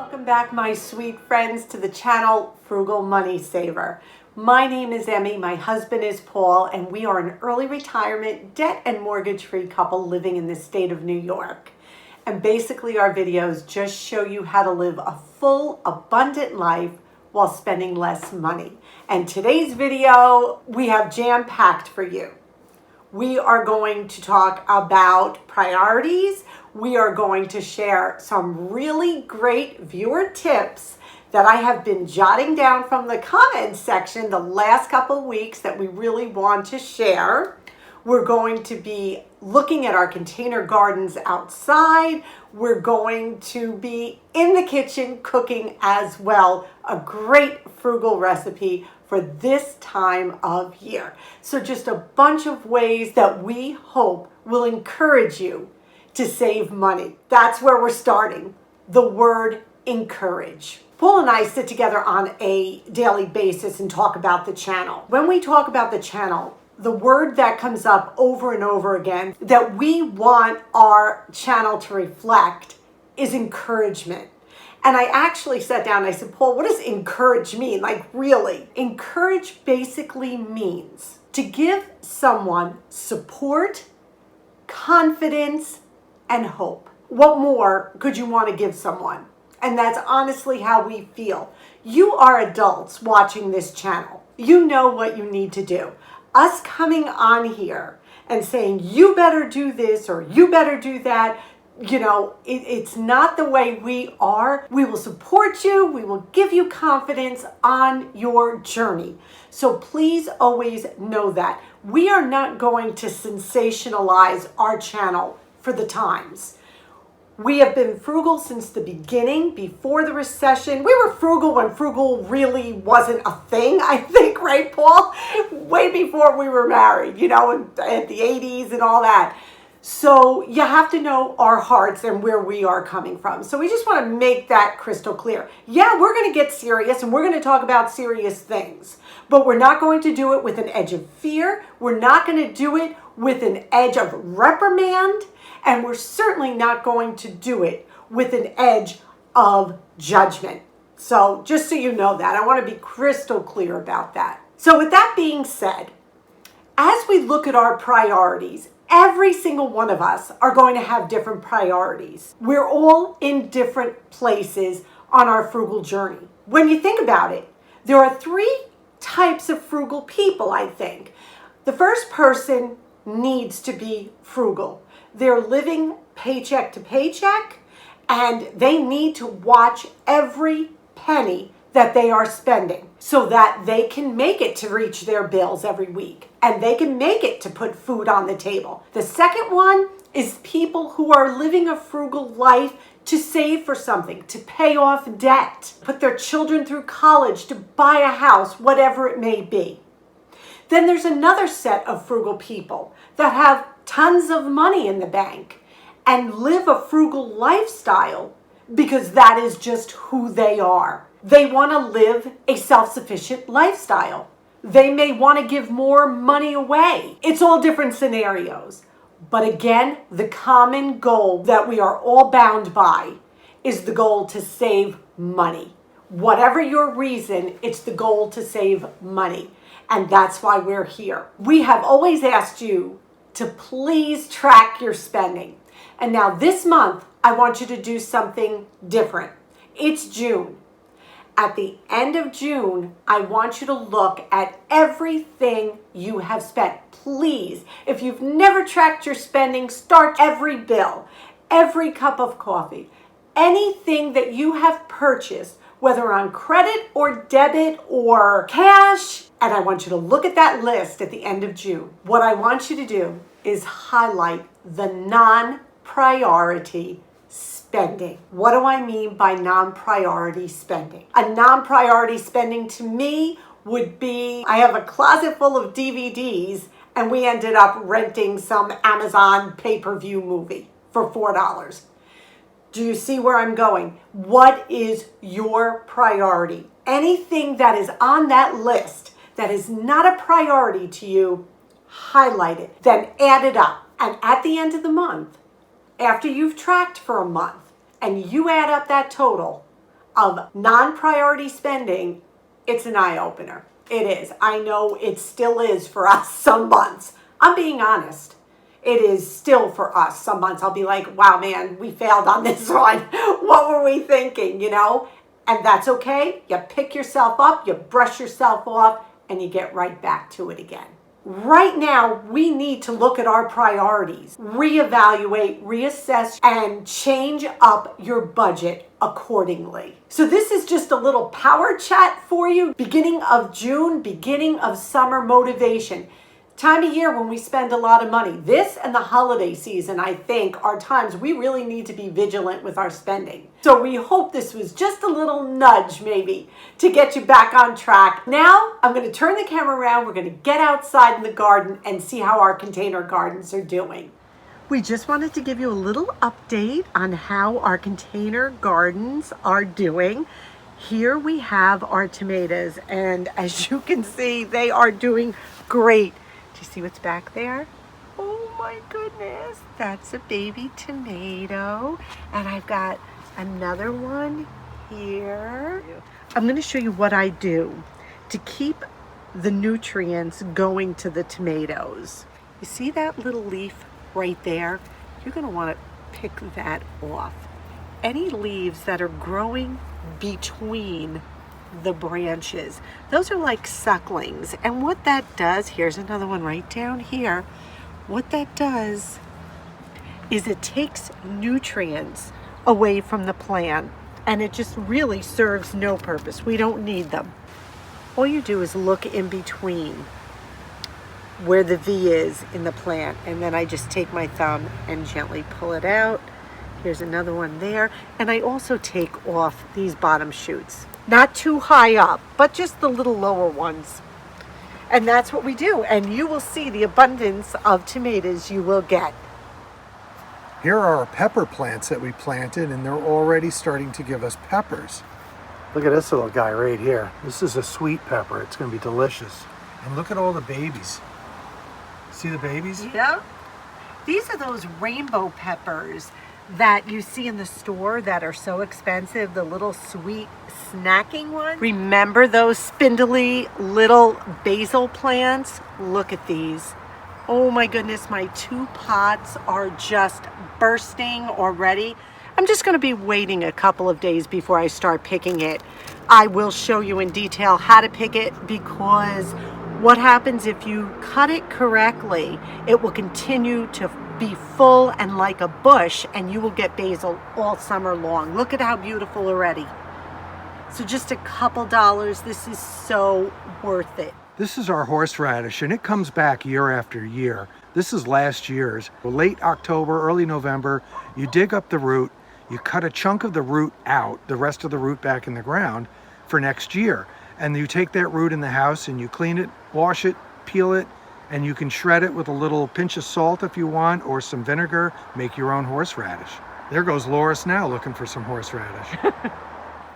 Welcome back, my sweet friends, to the channel Frugal Money Saver. My name is Emmy, my husband is Paul, and we are an early retirement, debt and mortgage-free couple living in the state of New York. And basically our videos just show you how to live a full, abundant life while spending less money. And today's video, we have jam-packed for you. We are going to talk about priorities. We are going to share some really great viewer tips that I have been jotting down from the comments section the last couple of weeks that we really want to share. We're going to be looking at our container gardens outside. We're going to be in the kitchen cooking as well. A great frugal recipe for this time of year. So just a bunch of ways that we hope will encourage you to save money. That's where we're starting. The word encourage. Paul and I sit together on a daily basis and talk about the channel. When we talk about the channel, the word that comes up over and over again that we want our channel to reflect is encouragement. And I actually sat down and I said, Paul, what does encourage mean? Like, really? Encourage basically means to give someone support, confidence, and hope. What more could you want to give someone? And that's honestly how we feel. You are adults watching this channel. You know what you need to do. Us coming on here and saying, you better do this or you better do that, you know, it's not the way we are. We will support you. We will give you confidence on your journey. So please always know that. We are not going to sensationalize our channel for the times. We have been frugal since the beginning, before the recession. We were frugal when frugal really wasn't a thing, I think, right, Paul? Way before we were married, you know, at the 80s and all that. So you have to know our hearts and where we are coming from. So we just want to make that crystal clear. Yeah, we're going to get serious and we're going to talk about serious things, but we're not going to do it with an edge of fear. We're not going to do it with an edge of reprimand, and we're certainly not going to do it with an edge of judgment. So just so you know that, I want to be crystal clear about that. So with that being said, as we look at our priorities, every single one of us are going to have different priorities. We're all in different places on our frugal journey. When you think about it, there are three types of frugal people, I think. The first person needs to be frugal. They're living paycheck to paycheck, and they need to watch every penny that they are spending so that they can make it to reach their bills every week and they can make it to put food on the table. The second one is people who are living a frugal life to save for something, to pay off debt, put their children through college, to buy a house, whatever it may be. Then there's another set of frugal people that have tons of money in the bank and live a frugal lifestyle because that is just who they are. They want to live a self-sufficient lifestyle. They may want to give more money away. It's all different scenarios. But again, the common goal that we are all bound by is the goal to save money. Whatever your reason, it's the goal to save money. And that's why we're here. We have always asked you to please track your spending. And now this month, I want you to do something different. It's June. At the end of June, I want you to look at everything you have spent. Please, if you've never tracked your spending, start every bill, every cup of coffee, anything that you have purchased, whether on credit or debit or cash, and I want you to look at that list at the end of June. What I want you to do is highlight the non-priority spending. What do I mean by non-priority spending? A non-priority spending to me would be, I have a closet full of DVDs and we ended up renting some Amazon pay-per-view movie for $4. Do you see where I'm going? What is your priority? Anything that is on that list that is not a priority to you, highlight it, then add it up. And at the end of the month, after you've tracked for a month and you add up that total, of non-priority spending, it's an eye-opener. It is. I know it still is for us some months. I'm being honest. It is still for us some months. I'll be like, wow, man, we failed on this one. What were we thinking, you know? And that's okay. You pick yourself up, you brush yourself off, and you get right back to it again. Right now, we need to look at our priorities, reevaluate, reassess, and change up your budget accordingly. So this is just a little power chat for you. Beginning of June, beginning of summer motivation. Time of year when we spend a lot of money. This and the holiday season, I think, are times we really need to be vigilant with our spending. So we hope this was just a little nudge, maybe, to get you back on track. Now, I'm going to turn the camera around. We're going to get outside in the garden and see how our container gardens are doing. We just wanted to give you a little update on how our container gardens are doing. Here we have our tomatoes, and as you can see, they are doing great. Do you see what's back there? Oh my goodness, that's a baby tomato. And I've got another one here. I'm going to show you what I do to keep the nutrients going to the tomatoes. You see that little leaf right there? You're going to want to pick that off. Any leaves that are growing between the branches, those are like sucklings, and what that does, here's another one right down here, what that does is it takes nutrients away from the plant, and it just really serves no purpose. We don't need them. All you do is look in between where the V is in the plant, and then I just take my thumb and gently pull it out. Here's another one there, and I also take off these bottom shoots. Not too high up, but just the little lower ones. And that's what we do. And you will see the abundance of tomatoes you will get. Here are our pepper plants that we planted, and they're already starting to give us peppers. Look at this little guy right here. This is a sweet pepper. It's going to be delicious. And look at all the babies. See the babies? Yeah. These are those rainbow peppers that you see in the store that are so expensive, the little sweet snacking ones. Remember those spindly little basil plants? Look at these. Oh my goodness, my 2 pots are just bursting already. I'm just going to be waiting a couple of days before I start picking it. I will show you in detail how to pick it, because what happens if you cut it correctly, it will continue to be full and like a bush, and you will get basil all summer long. Look at how beautiful already. So just a couple dollars. This is so worth it. This is our horseradish, and it comes back year after year. This is last year's. Late October, early November, you dig up the root, you cut a chunk of the root out, the rest of the root back in the ground for next year. And you take that root in the house and you clean it, wash it, peel it, and you can shred it with a little pinch of salt if you want, or some vinegar, make your own horseradish. There goes Loris now looking for some horseradish.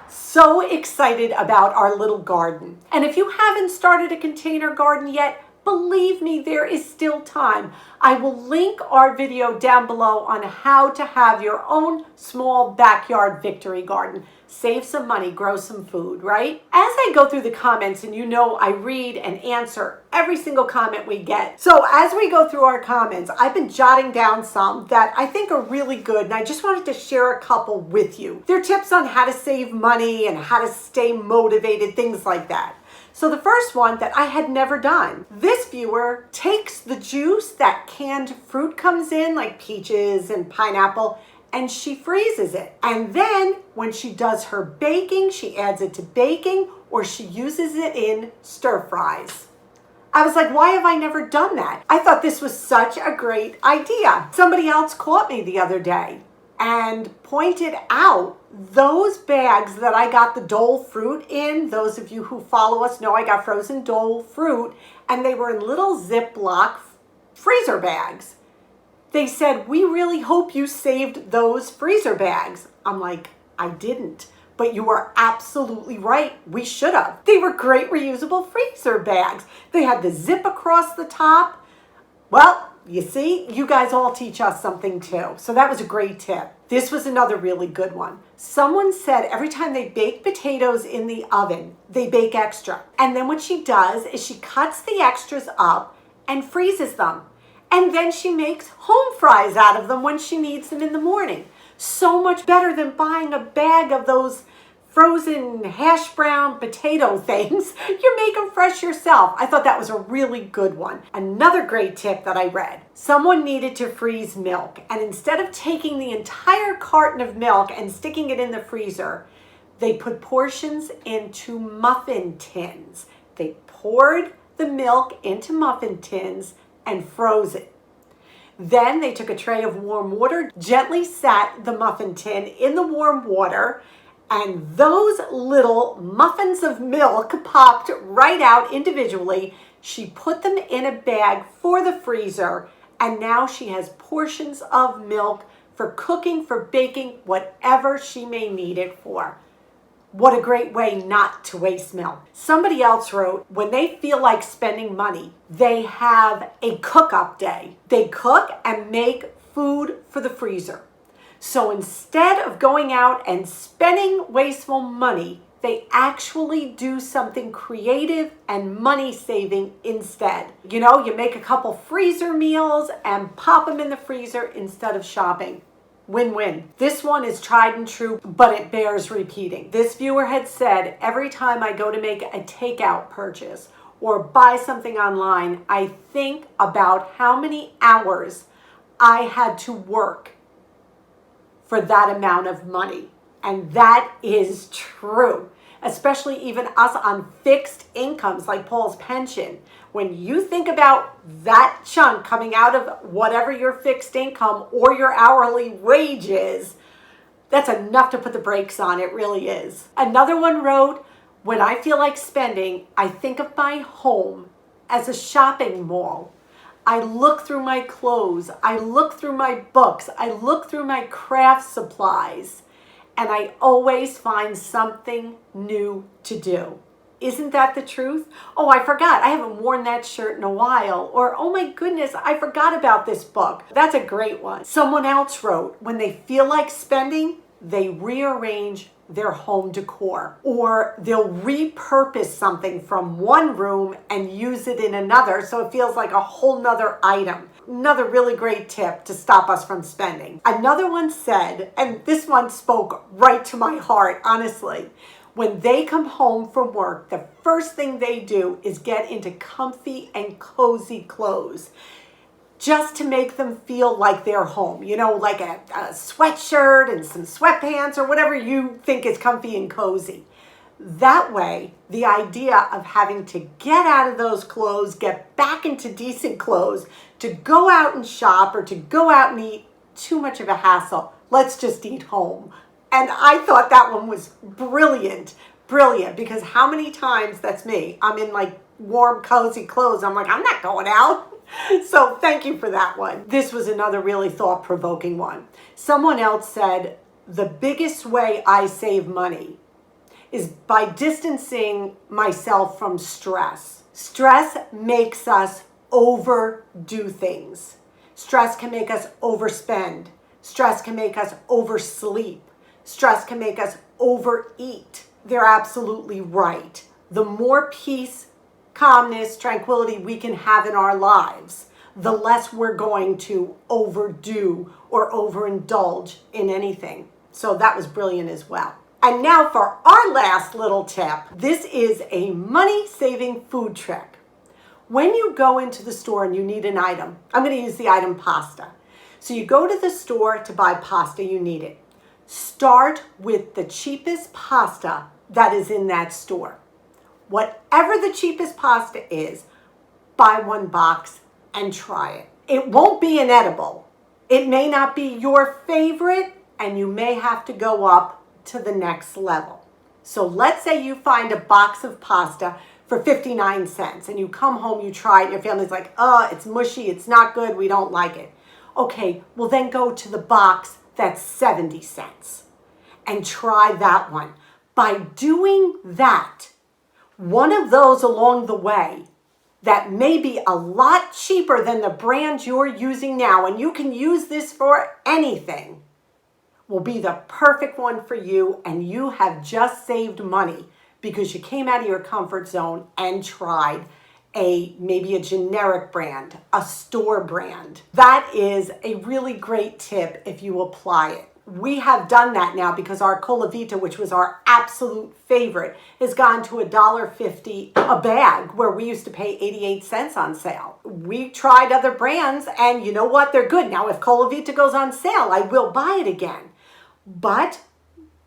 So excited about our little garden. And if you haven't started a container garden yet, believe me, there is still time. I will link our video down below on how to have your own small backyard victory garden. Save some money, grow some food, right? As I go through the comments, and you know I read and answer every single comment we get. So as we go through our comments, I've been jotting down some that I think are really good, and I just wanted to share a couple with you. They're tips on how to save money and how to stay motivated, things like that. So the first one that I had never done, this viewer takes the juice that canned fruit comes in, like peaches and pineapple, and she freezes it. And then when she does her baking, she adds it to baking, or she uses it in stir fries. I was like, why have I never done that? I thought this was such a great idea. Somebody else caught me the other day and pointed out those bags that I got the Dole fruit in. Those of you who follow us know I got frozen Dole fruit, and they were in little Ziploc freezer bags. They said, we really hope you saved those freezer bags. I'm like, I didn't, but you are absolutely right. We should have. They were great reusable freezer bags. They had the zip across the top. Well, You see, you guys all teach us something too. So that was a great tip. This was another really good one. Someone said every time they bake potatoes in the oven, they bake extra. And then what she does is she cuts the extras up and freezes them. And then she makes home fries out of them when she needs them in the morning. So much better than buying a bag of those frozen hash brown potato things. You make them fresh yourself. I thought that was a really good one. Another great tip that I read. Someone needed to freeze milk, and instead of taking the entire carton of milk and sticking it in the freezer, they put portions into muffin tins. They poured the milk into muffin tins and froze it. Then they took a tray of warm water, gently sat the muffin tin in the warm water, and those little muffins of milk popped right out individually. She put them in a bag for the freezer, and now she has portions of milk for cooking, for baking, whatever she may need it for. What a great way not to waste milk. Somebody else wrote, when they feel like spending money, they have a cook-up day. They cook and make food for the freezer. So instead of going out and spending wasteful money, they actually do something creative and money-saving instead. You know, you make a couple freezer meals and pop them in the freezer instead of shopping. Win-win. This one is tried and true, but it bears repeating. This viewer had said, every time I go to make a takeout purchase or buy something online, I think about how many hours I had to work for that amount of money. And that is true, especially even us on fixed incomes like Paul's pension. When you think about that chunk coming out of whatever your fixed income or your hourly wage is, that's enough to put the brakes on. It really is. Another one wrote, when I feel like spending, I think of my home as a shopping mall. I look through my clothes, I look through my books, I look through my craft supplies, and I always find something new to do. Isn't that the truth? Oh, I forgot, I haven't worn that shirt in a while. Or, oh my goodness, I forgot about this book. That's a great one. Someone else wrote, when they feel like spending, they rearrange their home decor, or they'll repurpose something from one room and use it in another so it feels like a whole nother item. Another really great tip to stop us from spending. Another one said, and this one spoke right to my heart, honestly, when they come home from work, the first thing they do is get into comfy and cozy clothes, just to make them feel like they're home. You know, like a sweatshirt and some sweatpants or whatever you think is comfy and cozy. That way, the idea of having to get out of those clothes, get back into decent clothes, to go out and shop or to go out and eat, too much of a hassle. Let's just eat home. And I thought that one was brilliant, because how many times, that's me, I'm in like warm, cozy clothes. I'm like, I'm not going out. So thank you for that one. This was another really thought-provoking one. Someone else said, the biggest way I save money is by distancing myself from stress. Stress makes us overdo things. Stress can make us overspend. Stress can make us oversleep. Stress can make us overeat. They're absolutely right. The more peace, calmness, tranquility we can have in our lives, the less we're going to overdo or overindulge in anything. So that was brilliant as well. And now for our last little tip. This is a money-saving food trick. When you go into the store and you need an item, I'm going to use the item pasta. So you go to the store to buy pasta, you need it. Start with the cheapest pasta that is in that store. Whatever the cheapest pasta is, buy one box and try it. It won't be inedible. It may not be your favorite, and you may have to go up to the next level. So let's say you find a box of pasta for 59 cents and you come home, you try it, your family's like, oh, it's mushy, it's not good, we don't like it. Okay, well then go to the box that's 70 cents and try that one. By doing that, one of those along the way that may be a lot cheaper than the brand you're using now, and you can use this for anything, will be the perfect one for you, and you have just saved money because you came out of your comfort zone and tried maybe a generic brand, a store brand. That is a really great tip if you apply it. We have done that now because our Colavita, which was our absolute favorite, has gone to $1.50 a bag where we used to pay 88 cents on sale. We tried other brands and you know what? They're good. Now, if Colavita goes on sale, I will buy it again. But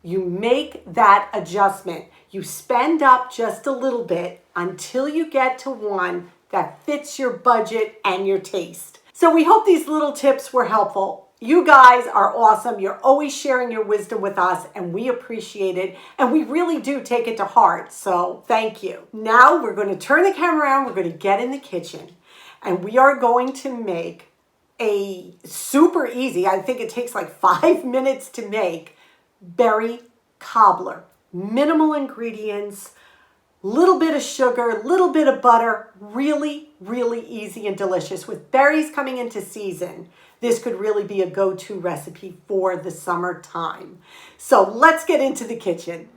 you make that adjustment. You spend up just a little bit until you get to one that fits your budget and your taste. So we hope these little tips were helpful. You guys are awesome. You're always sharing your wisdom with us, and we appreciate it. And we really do take it to heart. So thank you. Now we're going to turn the camera around. We're going to get in the kitchen, and we are going to make a super easy, I think it takes like 5 minutes to make, berry cobbler. Minimal ingredients, little bit of sugar, little bit of butter, really, really easy and delicious. With berries coming into season, this could really be a go-to recipe for the summertime. So let's get into the kitchen.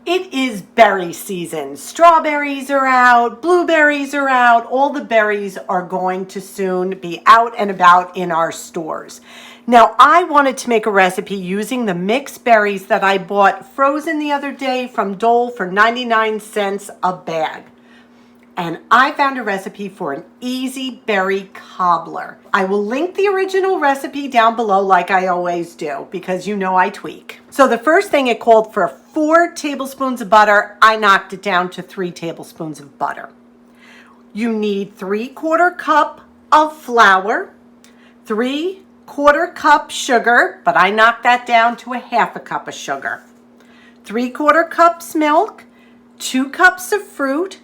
It is berry season. Strawberries are out, blueberries are out. All the berries are going to soon be out and about in our stores. Now, I wanted to make a recipe using the mixed berries that I bought frozen the other day from Dole for 99 cents a bag. And I found a recipe for an easy berry cobbler. I will link the original recipe down below like I always do because you know I tweak. So the first thing, it called for 4 tablespoons of butter. I knocked it down to 3 tablespoons of butter. You need 3/4 cup of flour, 3/4 cup sugar, but I knocked that down to 1/2 cup of sugar, 3/4 cups milk, 2 cups of fruit,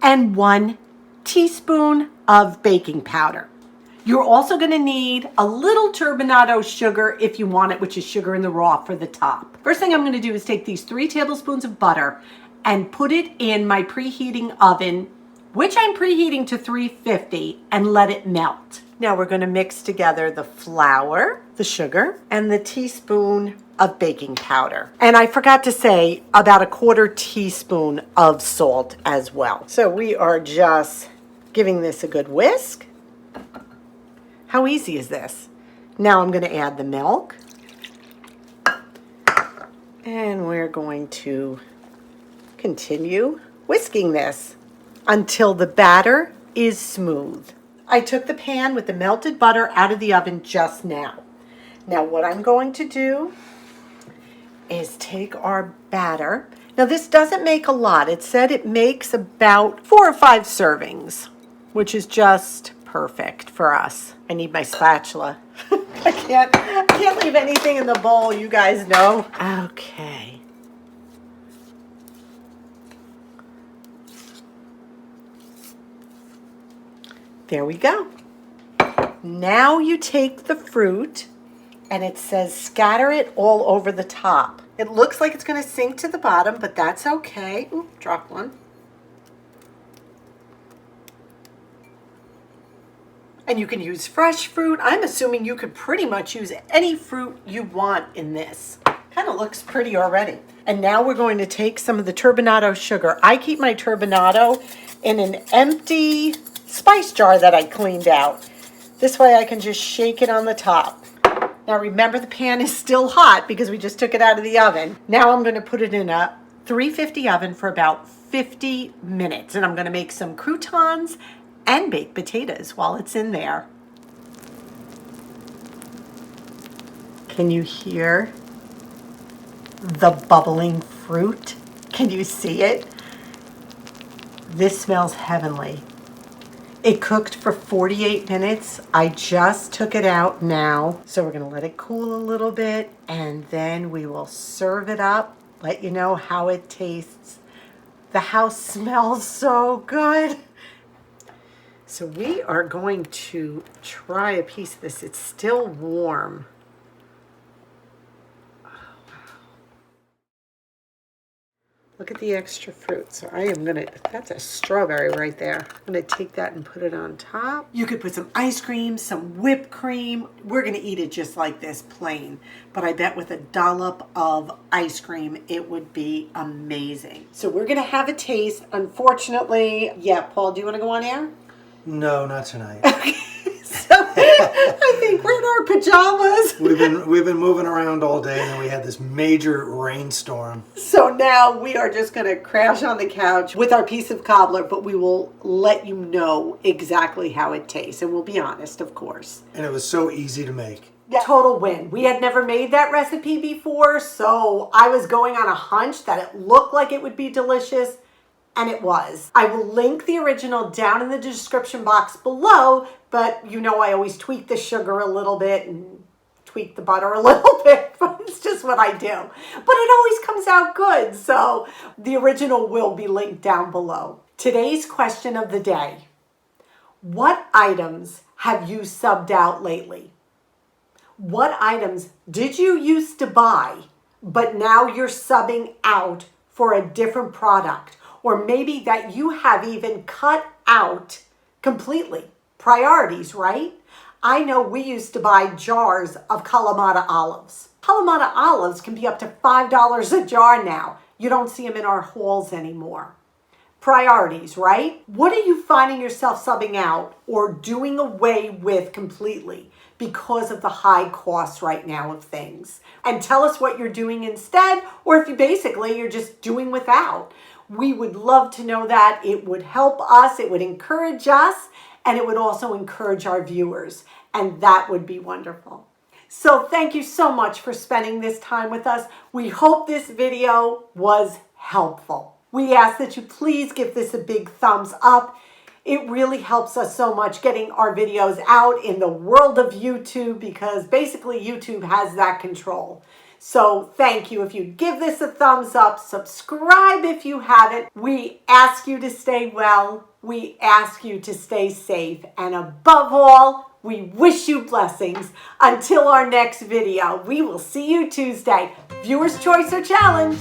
and 1 teaspoon of baking powder. You're also going to need a little turbinado sugar if you want it, which is sugar in the raw for the top. First thing I'm going to do is take these 3 tablespoons of butter and put it in my preheating oven, which I'm preheating to 350, and let it melt. Now we're going to mix together the flour, the sugar, and the teaspoon of baking powder. And I forgot to say about 1/4 teaspoon of salt as well. So we are just giving this a good whisk. How easy is this? Now I'm going to add the milk. And we're going to continue whisking this until the batter is smooth. I took the pan with the melted butter out of the oven just now. Now what I'm going to do is take our batter. Now this doesn't make a lot. It said it makes about 4 or 5 servings, which is just perfect for us. I need my spatula. I can't leave anything in the bowl, you guys know. Okay. There we go. Now you take the fruit, and it says scatter it all over the top. It looks like it's going to sink to the bottom, but that's okay. Ooh, drop one. And you can use fresh fruit. I'm assuming you could pretty much use any fruit you want in this. Kind of looks pretty already. And now we're going to take some of the turbinado sugar. I keep my turbinado in an empty spice jar that I cleaned out. This way I can just shake it on the top. Now remember, the pan is still hot because we just took it out of the oven. Now I'm going to put it in a 350 oven for about 50 minutes. And I'm going to make some croutons and baked potatoes while it's in there. Can you hear the bubbling fruit? Can you see it? This smells heavenly. It cooked for 48 minutes. I just took it out now. So we're gonna let it cool a little bit, and then we will serve it up, let you know how it tastes. The house smells so good. So we are going to try a piece of this. It's still warm. Look at the extra fruit. So I am gonna, that's a strawberry right there. I'm gonna take that and put it on top. You could put some ice cream, some whipped cream. We're gonna eat it just like this, plain. But I bet with a dollop of ice cream, it would be amazing. So we're gonna have a taste. Unfortunately, yeah, Paul, do you wanna go on air? No, not tonight. So I think we're in our pajamas. We've been moving around all day, and then we had this major rainstorm. So now we are just going to crash on the couch with our piece of cobbler, but we will let you know exactly how it tastes, and we'll be honest, of course. And it was so easy to make. Yeah. Total win. We had never made that recipe before, so I was going on a hunch that it looked like it would be delicious. And it was. I will link the original down in the description box below, but you know I always tweak the sugar a little bit and tweak the butter a little bit, but it's just what I do. But it always comes out good, so the original will be linked down below. Today's question of the day: what items have you subbed out lately? What items did you used to buy, but now you're subbing out for a different product? Or maybe that you have even cut out completely. Priorities, right? I know we used to buy jars of Kalamata olives. Kalamata olives can be up to $5 a jar now. You don't see them in our halls anymore. Priorities, right? What are you finding yourself subbing out or doing away with completely because of the high costs right now of things? And tell us what you're doing instead, or if you're just doing without. We would love to know that. It would help us, it would encourage us, and it would also encourage our viewers. And that would be wonderful. So thank you so much for spending this time with us. We hope this video was helpful. We ask that you please give this a big thumbs up. It really helps us so much getting our videos out in the world of YouTube, because basically YouTube has that control. So thank you. If you give this a thumbs up, subscribe if you haven't. We ask you to stay well. We ask you to stay safe. And above all, we wish you blessings. Until our next video, we will see you Tuesday. Viewer's choice or challenge.